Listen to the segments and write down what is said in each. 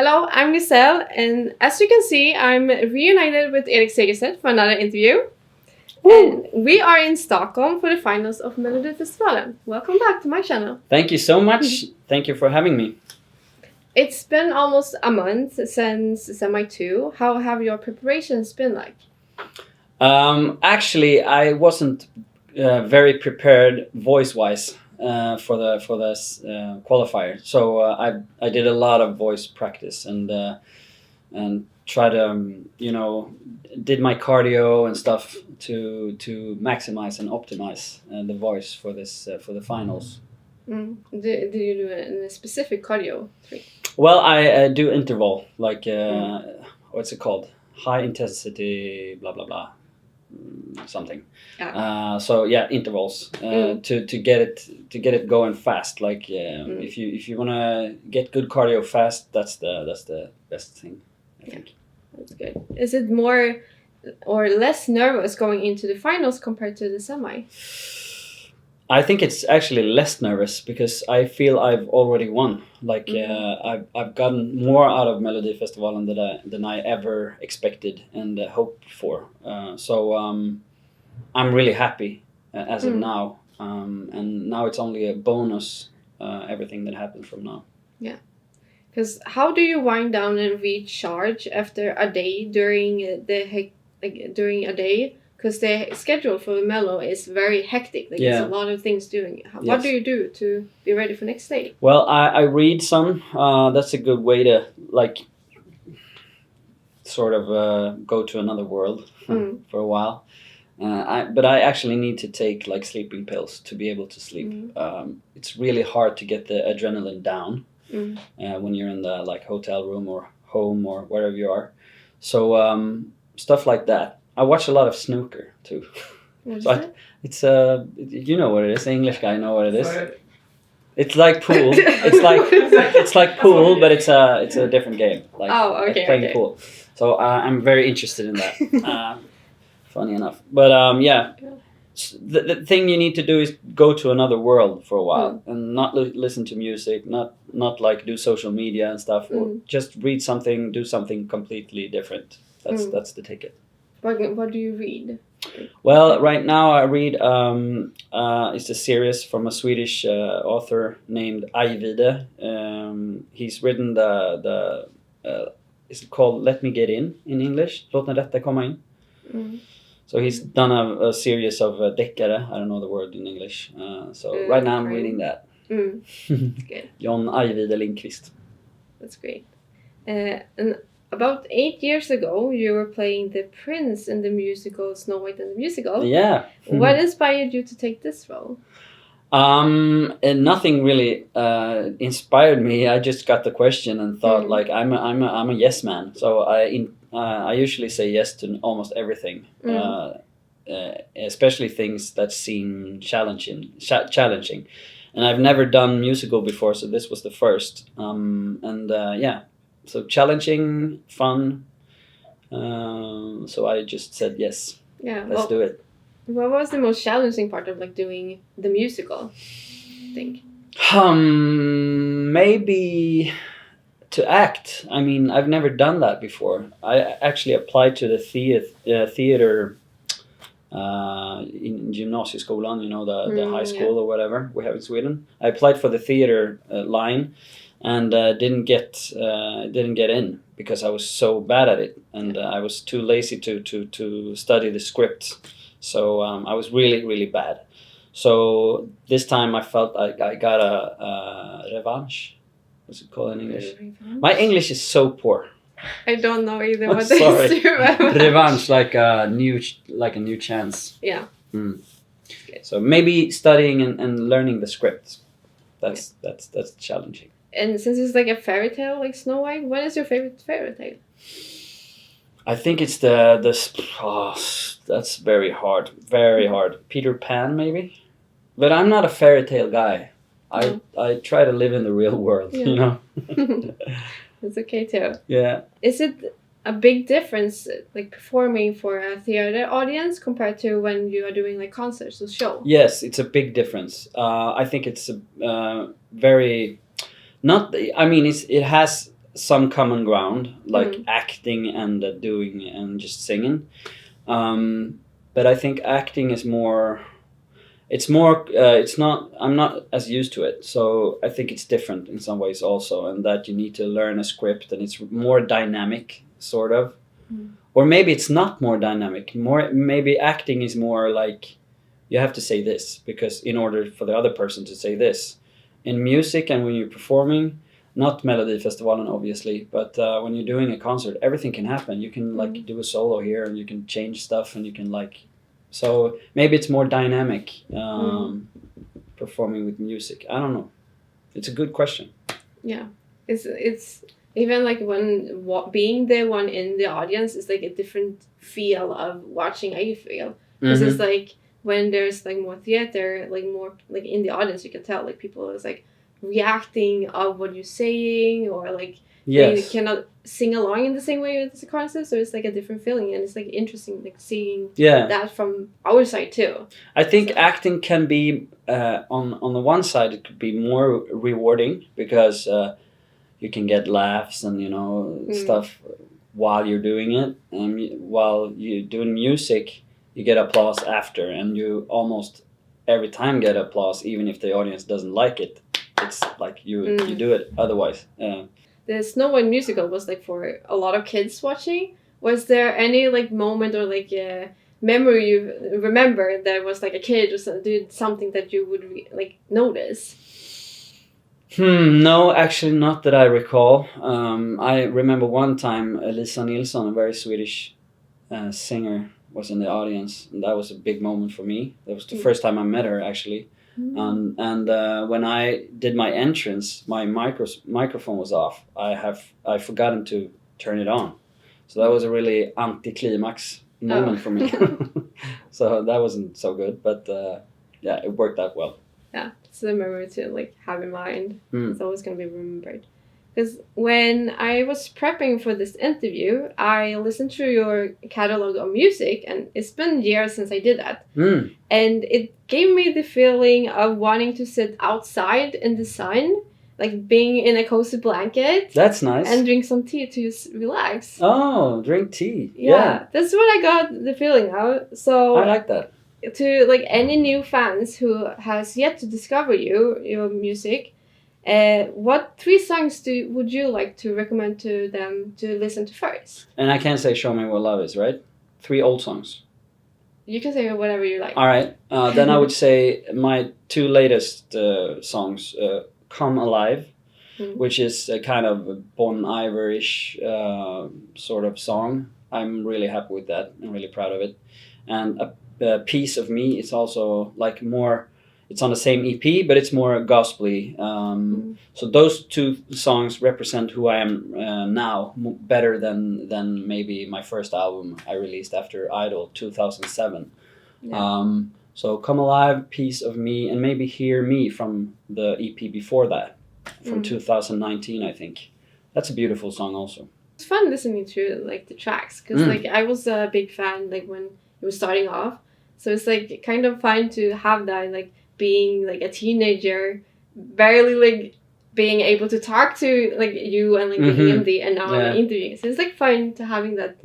Hello, I'm Giselle, and as you can see, I'm reunited with Erik Segerstedt for another interview. Woo! And we are in Stockholm for the finals of Melodifestivalen. Welcome back to my channel. Thank you so much. Thank you for having me. It's been almost a month since Semi 2. How have your preparations been like? Actually, I wasn't very prepared voice-wise for the qualifier. So I did a lot of voice practice and tried to did my cardio and stuff to maximize and optimize the voice for this for the finals. Did you do a specific cardio? Well, I do interval, like what's it called? High intensity, blah blah blah, something. Yeah. So yeah, intervals to get it going fast. Like if you wanna get good cardio fast, that's the best thing, I think. That's good. Is it more or less nervous going into the finals compared to the semi? I think it's actually less nervous because I feel I've already won. Like I've gotten more out of Melodifestivalen than I ever expected and hoped for. So I'm really happy as of now. And now it's only a bonus. Everything that happens from now. Yeah. Because how do you wind down and recharge after a day during a day? Because the schedule for the Mello is very hectic. It's a lot of things doing. What do you do to be ready for next day? Well, I read some. That's a good way to sort of go to another world for a while. But I actually need to take like sleeping pills to be able to sleep. It's really hard to get the adrenaline down when you're in the hotel room or home or wherever you are. So stuff like that. I watch a lot of snooker too. It's you know what it is. The English guy know what it is. It's like pool. It's like pool, but it's a different game. Like playing pool. So I'm very interested in that. Funny enough, but the thing you need to do is go to another world for a while and not listen to music, not like do social media and stuff, or just read something, do something completely different. That's the ticket. What do you read? Well, right now I read it's a series from a Swedish author named Ajvide. He's written the is it called Let Me Get In English? Låt mig detta komma in. So he's done a series of deckare. I don't know the word in English. So right now I'm reading that. Good. John Ajvide Lindqvist. That's great. And about 8 years ago, you were playing the prince in the musical Snow White and the Musical. Yeah. What inspired you to take this role? And nothing really inspired me. I just got the question and thought I'm a yes man. So I usually say yes to almost everything, especially things that seem challenging. And I've never done musical before, so this was the first. So challenging, fun. So I just said yes. Yeah, let's do it. What was the most challenging part of doing the musical thing? Maybe to act. I mean, I've never done that before. I actually applied to the theater in gymnasieskolan, the high school or whatever we have in Sweden. I applied for the theater line and didn't get in because I was so bad at it, and I was too lazy to study the script. So I was really, really bad. So this time I felt I got a revanche. What's it called in English? My English is so poor. I don't know either what sorry. they do. Revanche, like a new chance. Yeah. So maybe studying and learning the script. That's challenging. And since it's like a fairy tale, like Snow White, what is your favorite fairy tale? I think it's that's very hard. Peter Pan, maybe? But I'm not a fairy tale guy. I try to live in the real world, That's okay too. Yeah. Is it a big difference, like performing for a theater audience compared to when you are doing like concerts or show? Yes, it's a big difference. I think it's very... Not, I mean, it has some common ground, like acting and doing and just singing. But I think acting is more. It's more. It's not. I'm not as used to it, so I think it's different in some ways also, and that you need to learn a script, and it's more dynamic, sort of. Or maybe it's not more dynamic. Maybe acting is more like you have to say this because in order for the other person to say this. In music and when you're performing, not Melodifestivalen obviously, but when you're doing a concert, everything can happen. You can like do a solo here, and you can change stuff, and you can like. So maybe it's more dynamic performing with music. I don't know. It's a good question. Yeah, it's even like when being the one in the audience is like a different feel of watching a feel because it's like when there's like more theater, like more like in the audience, you can tell like people is like reacting of what you're saying or like they cannot sing along in the same way as the concert, so it's like a different feeling, and it's like interesting like seeing that from our side too. I think acting can be on the one side it could be more rewarding because you can get laughs and stuff while you're doing it, and while you're doing music you get applause after, and you almost every time get applause even if the audience doesn't like it. It's like you do it otherwise. The Snow White musical was like for a lot of kids watching. Was there any like moment or like memory you remember that was like a kid or did something that you would like notice? No, actually not that I recall. I remember one time Lisa Nilsson, a very Swedish singer, was in the audience, and that was a big moment for me. That was the first time I met her actually. And when I did my entrance, my microphone was off. I forgotten to turn it on, so that was a really anti-climax moment for me. So that wasn't so good, but yeah, it worked out well. Yeah, it's a memory to like have in mind. It's always gonna be remembered. Because when I was prepping for this interview, I listened to your catalog of music, and it's been years since I did that. And it gave me the feeling of wanting to sit outside in the sun, like being in a cozy blanket. That's nice. And drink some tea to just relax. Oh, drink tea. Yeah, that's what I got the feeling of. So I like that. To like any new fans who has yet to discover your music, what 3 songs would you like to recommend to them to listen to first? And I can't say "Show Me What Love Is," right? 3 old songs. You can say whatever you like. All right. Then I would say my 2 latest songs, "Come Alive," which is a kind of Bon Iver-ish sort of song. I'm really happy with that. I'm really proud of it. And a Piece of Me is also like more. It's on the same EP, but it's more gospel-y. So those 2 songs represent who I am now better than maybe my first album I released after Idol 2007. Yeah. So Come Alive, Piece of Me, and maybe Hear Me from the EP before that, from 2019, I think. That's a beautiful song also. It's fun listening to like the tracks because like I was a big fan like when it was starting off. So it's like kind of fun to have that like being like a teenager, barely like being able to talk to like you and like the EMD, and now I'm interviewing. So it's like fun to having that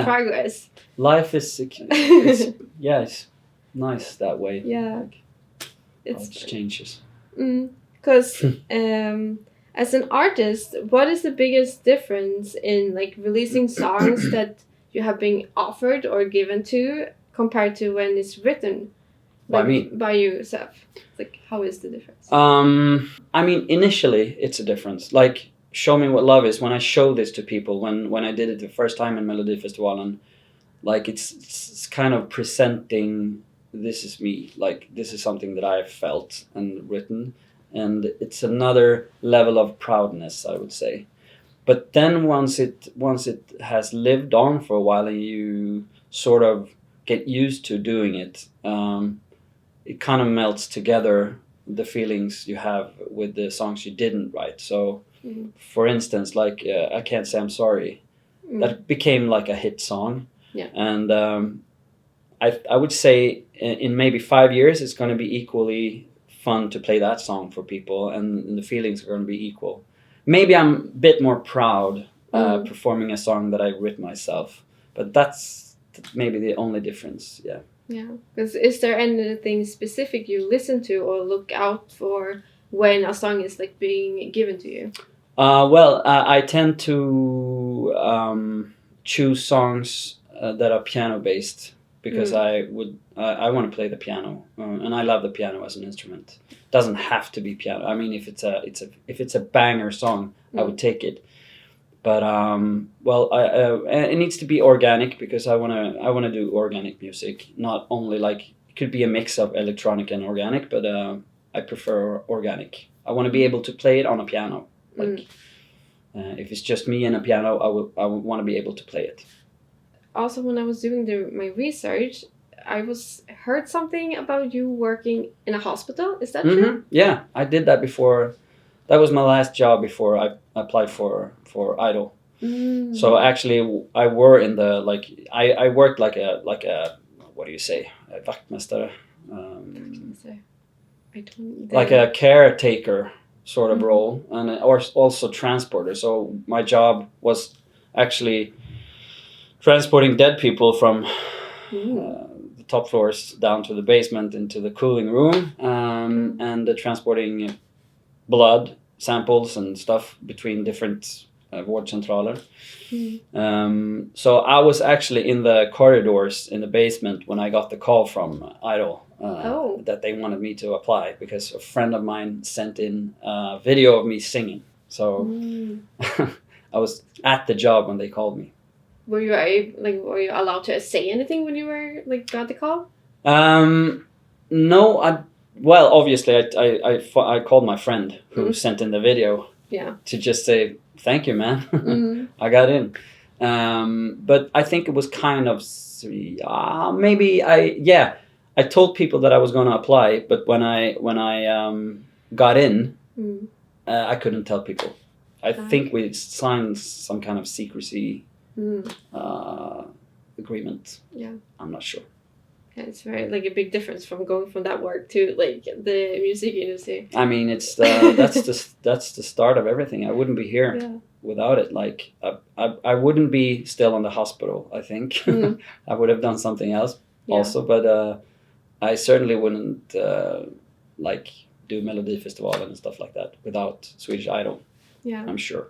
progress. Life is it's nice that way. Yeah, like, it changes. Because as an artist, what is the biggest difference in like releasing songs that you have been offered or given to compared to when it's written by yourself? Like, how is the difference? I mean, initially it's a difference. Like, Show Me What Love Is, when I show this to people, when I did it the first time in Melodifestivalen, like it's kind of presenting, this is me, like this is something that I've felt and written, and it's another level of proudness, I would say. But then once it has lived on for a while and you sort of get used to doing it, it kind of melts together the feelings you have with the songs you didn't write. So, for instance, like I Can't Say I'm Sorry, that became like a hit song. Yeah. And I would say in maybe 5 years, it's going to be equally fun to play that song for people, and the feelings are going to be equal. maybe I'm a bit more proud performing a song that I wrote myself. But that's maybe the only difference. Yeah. Yeah. Because is there anything specific you listen to or look out for when a song is like being given to you? Well, I tend to choose songs that are piano based because I want to play the piano and I love the piano as an instrument. It doesn't have to be piano. I mean, if it's a banger song, I would take it. But well, it needs to be organic because I wanna do organic music. Not only like it could be a mix of electronic and organic, but I prefer organic. I want to be able to play it on a piano. Like if it's just me and a piano, I would want to be able to play it. Also, when I was doing my research, I heard something about you working in a hospital. Is that true? Yeah, I did that before. That was my last job before I applied for Idol. So actually, I were in the I worked like a what do you say, a vaktmästare, like a caretaker sort of role, and also transporter. So my job was actually transporting dead people from the top floors down to the basement into the cooling room, and transporting blood samples and stuff between different vårdcentraler. So I was actually in the corridors in the basement when I got the call from Idol that they wanted me to apply because a friend of mine sent in a video of me singing. So I was at the job when they called me. Were you allowed to say anything when you were got the call? No, well, obviously, I called my friend who sent in the video to just say, thank you, man. I got in. But I think it was kind of, maybe I told people that I was going to apply, but when I got in, I couldn't tell people. I think we signed some kind of secrecy agreement. Yeah. I'm not sure. Yeah, it's very a big difference from going from that work to the music industry. I mean, it's that's the start of everything. I wouldn't be here without it. I wouldn't be still in the hospital. I think I would have done something else also, but I certainly wouldn't do Melodifestivalen and stuff like that without Swedish Idol. Yeah, I'm sure.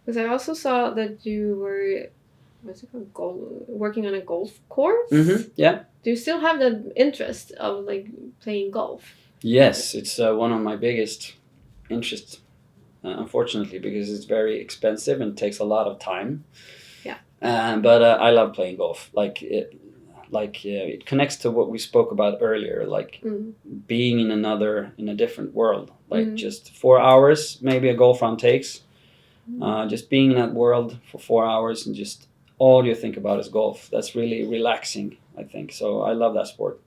Because I also saw that you were working on a golf course. Yeah. Do you still have that interest of playing golf? Yes, it's one of my biggest interests, unfortunately, because it's very expensive and takes a lot of time. Yeah. But I love playing golf. It connects to what we spoke about earlier, being in a different world. Just 4 hours, maybe a golf round takes. Just being in that world for 4 hours and just all you think about is golf. That's really relaxing, I think. So I love that sport.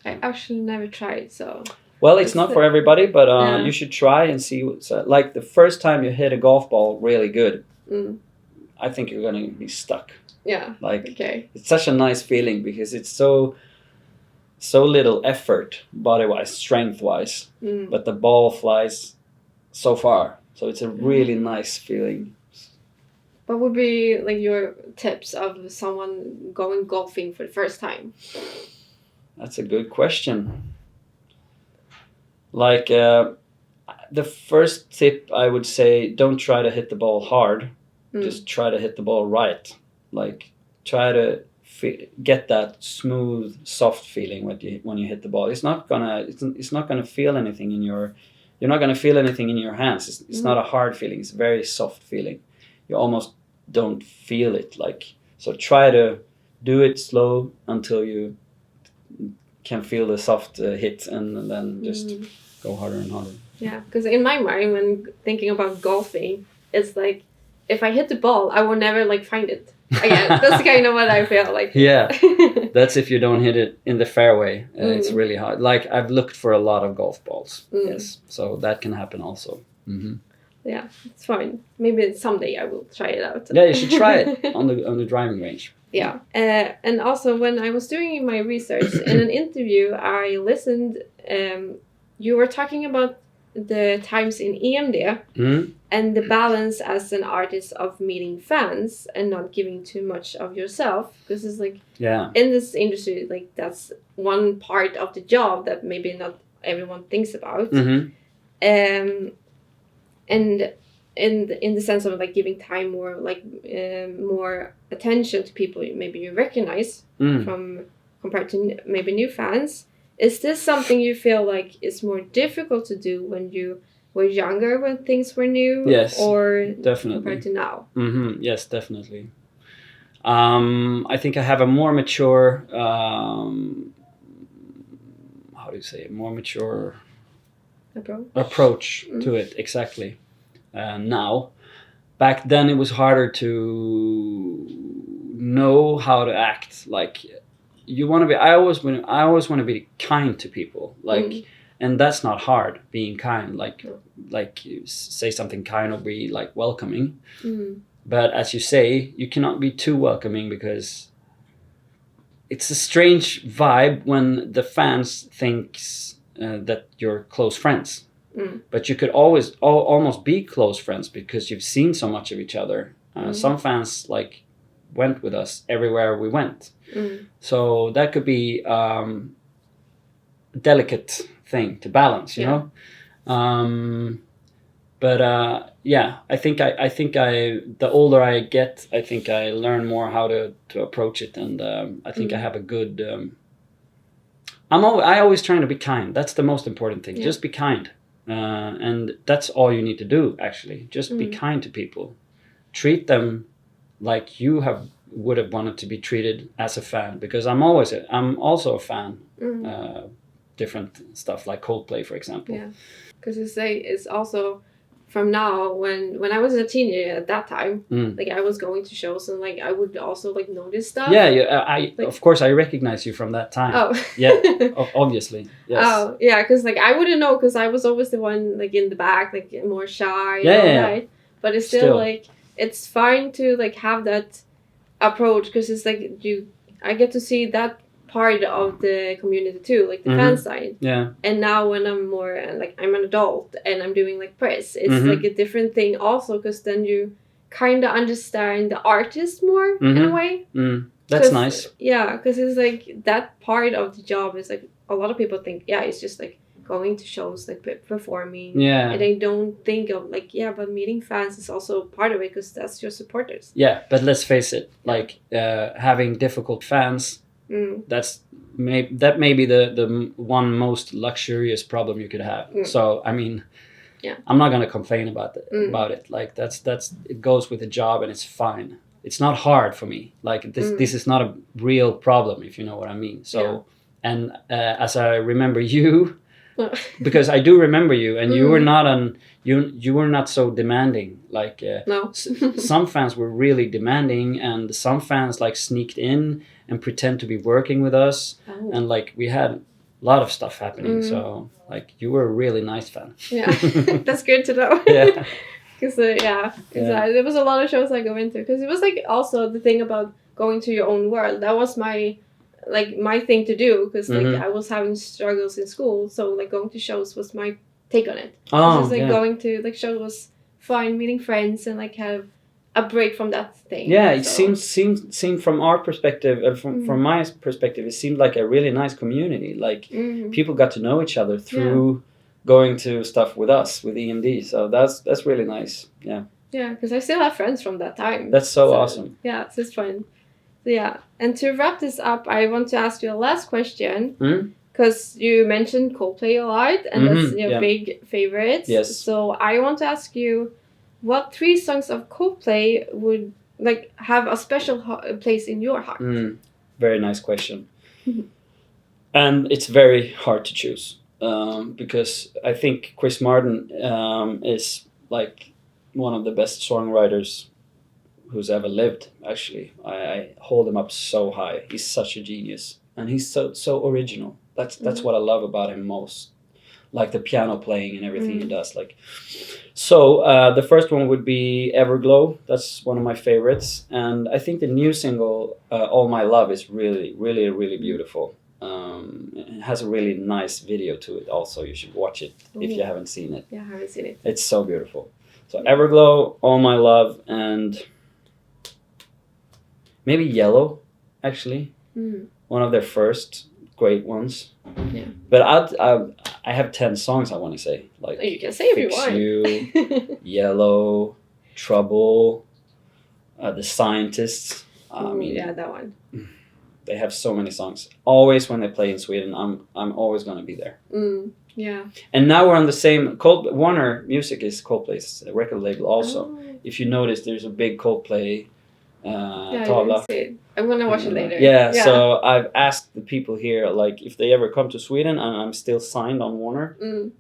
I actually never tried, so... Well, it's not for everybody, but you should try and see. The first time you hit a golf ball really good, I think you're going to be stuck. Yeah, It's such a nice feeling because it's so little effort, body-wise, strength-wise, but the ball flies so far. So it's a really nice feeling. What would be your tips of someone going golfing for the first time? That's a good question. The first tip I would say, don't try to hit the ball hard. Just try to hit the ball right. Try to get that smooth, soft feeling when you hit the ball. It's not gonna feel anything in your. You're not gonna feel anything in your hands. It's not a hard feeling. It's a very soft feeling. You almost don't feel it. So try to do it slow until you can feel the soft hit, and then just go harder and harder. Yeah, because in my mind, when thinking about golfing, it's if I hit the ball, I will never find it again. That's kind of what I feel like. Yeah, that's if you don't hit it in the fairway. It's really hard. I've looked for a lot of golf balls. Yes, so that can happen also. Yeah, it's fine. Maybe someday I will try it out. Yeah, you should try it on the driving range. Yeah, and also when I was doing my research in an interview, I listened. You were talking about the times in EMD and the balance as an artist of meeting fans and not giving too much of yourself, because it's like in this industry, like that's one part of the job that maybe not everyone thinks about. And in the sense of like giving time more, like more attention to people maybe you recognize from compared to maybe new fans. Is this something you feel like is more difficult to do when you were younger, when things were new? Yes, or definitely compared to now? Yes, definitely. I think I have a more mature how do you say it? More mature approach to it, exactly. Now, back then it was harder to know how to act. Like you want to be. I always want to be kind to people. Like, and that's not hard. Being kind, like you say something kind or be like welcoming. But as you say, you cannot be too welcoming, because it's a strange vibe when the fans thinks that you're close friends. But you could always almost be close friends because you've seen so much of each other. Some fans like went with us everywhere we went. So that could be a delicate thing to balance, you know. But I think the older I get, I think I learn more how to approach it, and I think I have a good. I always trying to be kind. That's the most important thing. Just be kind. And that's all you need to do, actually. Just be kind to people. Treat them like you would have wanted to be treated as a fan, because I'm also a fan. Different stuff like Coldplay, for example. Yeah, because it's also from now, when I was a teenager at that time, like I was going to shows and like I would also like notice stuff. I of course I recognize you from that time. Obviously. Yes. Because like I wouldn't know, because I was always the one like in the back, like more shy. Right? But it's still like it's fine to like have that approach, because it's like I get to see that part of the community too, like the fan side. And now when I'm more like I'm an adult and I'm doing like press, it's like a different thing also, because then you kind of understand the artist more in a way. That's nice. Yeah, because it's like that part of the job is like a lot of people think it's just like going to shows, like performing, and they don't think of like but meeting fans is also part of it, because that's your supporters. But let's face it, like having difficult fans, that may be the one most luxurious problem you could have. So I mean, I'm not gonna complain about it. Like that's it goes with the job, and it's fine. It's not hard for me. Like this is not a real problem, if you know what I mean. So and as I remember you, because I do remember you, and you were not you were not so demanding. Like no. Some fans were really demanding, and some fans like sneaked in and pretend to be working with us, and like we had a lot of stuff happening. So like you were a really nice fan. That's good to know. Because there was a lot of shows I go into, because it was like also the thing about going to your own world. That was my thing to do, because like I was having struggles in school, so like going to shows was my take on it. Just like going to like shows was fun, meeting friends, and like have a break from that thing. It seemed from our perspective, from my perspective, it seemed like a really nice community. Like people got to know each other through going to stuff with us, with EMD. So that's really nice. Yeah, because I still have friends from that time. That's so awesome. Yeah, it's just fun. So, and to wrap this up, I want to ask you a last question. Because you mentioned Coldplay a lot, and that's your big favorite. Yes. So I want to ask you, what 3 songs of Coldplay would like have a special place in your heart? Very nice question. And it's very hard to choose, because I think Chris Martin is like one of the best songwriters who's ever lived. Actually, I hold him up so high. He's such a genius, and he's so original. That's what I love about him most. Like the piano playing and everything he does. Like, so the first one would be Everglow. That's one of my favorites, and I think the new single All My Love is really, really, really beautiful. It has a really nice video to it. Also, you should watch it if you haven't seen it. Yeah, I haven't seen it. It's so beautiful. So Everglow, All My Love, and maybe Yellow, actually. One of their first great ones. Yeah. But I have 10 songs I want to say. Like you can say if you want. You, Yellow, Trouble, The Scientists. I mean, yeah, that one. They have so many songs. Always when they play in Sweden, I'm always gonna be there. Yeah. And now we're on the same. Warner Music is Coldplay's record label also. Oh. If you notice, there's a big Coldplay tavla. I'm gonna watch it later. Yeah, so I've asked the people here, like, if they ever come to Sweden and I'm still signed on Warner,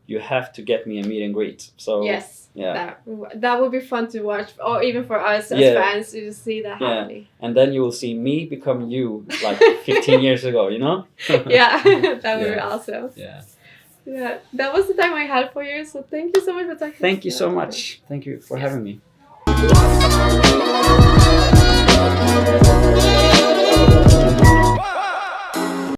you have to get me a meet and greet. So yes. Yeah. That would be fun to watch, or even for us as fans to see that happening. And then you will see me become you, like 15 years ago, you know? Yeah, that would be awesome. Yeah. Yeah, that was the time I had for you. So thank you so much for talking. Thank you so much. Thank you for having me.